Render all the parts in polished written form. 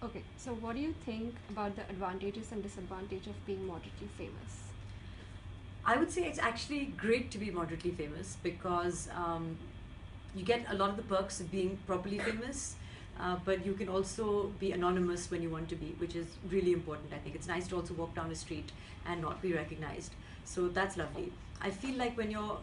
Okay, so what do you think about the advantages and disadvantages of being moderately famous? I would say it's actually great to be moderately famous because you get a lot of the perks of being properly famous, but you can also be anonymous when you want to be, which is really important. I think it's nice to also walk down a street and not be recognized. So that's lovely. I feel like when you're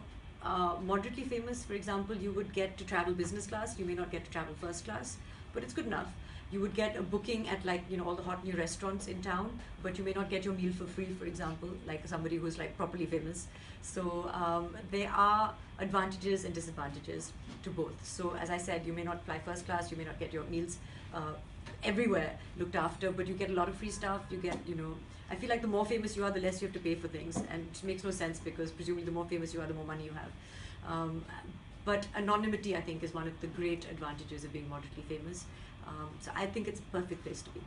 moderately famous, for example, you would get to travel business class. You may not get to travel first class, but it's good enough. You would get a booking at like all the hot new restaurants in town, but you may not get your meal for free, for example, like somebody who's like properly famous. So there are advantages and disadvantages to both. So as I said, you may not fly first class, you may not get your meals everywhere looked after, but you get a lot of free stuff. You get, I feel like the more famous you are, the less you have to pay for things, and it makes no sense because presumably the more famous you are, the more money you have. But anonymity, I think, is one of the great advantages of being moderately famous. So I think it's a perfect place to be.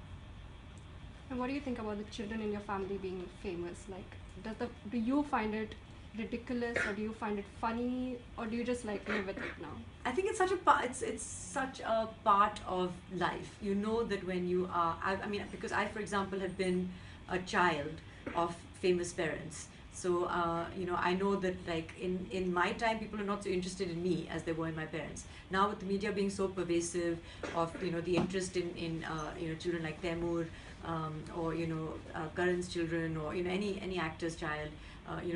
And what do you think about the children in your family being famous? Like, do you find it ridiculous, or do you find it funny, or do you just like live with it now? I think it's such a part. It's such a part of life. You know that when you are. I mean, because I, for example, have been a child of famous parents. So I know that like in my time, people are not so interested in me as they were in my parents. Now with the media being so pervasive, of the interest in children like Taimur, or Karan's children, or any actor's child.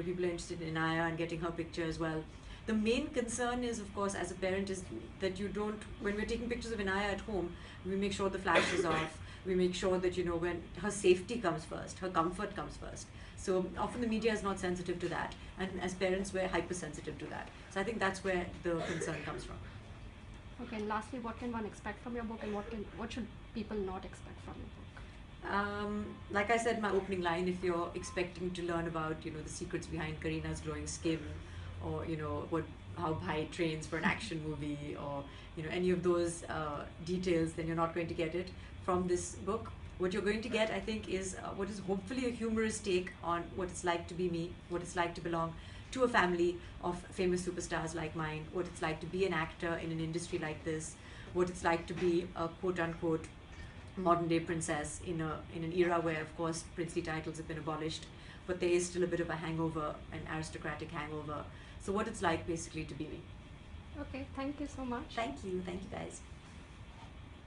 People are interested in Inaya and getting her picture as well. The main concern is, of course, as a parent, is that you don't, when we're taking pictures of Inaya at home, we make sure the flash is off. We make sure that, when her safety comes first, her comfort comes first. So often the media is not sensitive to that. And as parents, we're hypersensitive to that. So I think that's where the concern comes from. Okay, and lastly, what can one expect from your book, and what should people not expect from your book? Like I said in my opening line, if you're expecting to learn about the secrets behind Karina's glowing skin, or how Bhai trains for an action movie, or any of those details, then you're not going to get it from this book. What you're going to get, I think, is what is hopefully a humorous take on what it's like to be me, what it's like to belong to a family of famous superstars like mine, what it's like to be an actor in an industry like this, what it's like to be a quote-unquote modern day princess in an era where, of course, princely titles have been abolished, but there is still a bit of a hangover, an aristocratic hangover. So what it's like basically to be me. Okay, thank you so much. Thank you guys.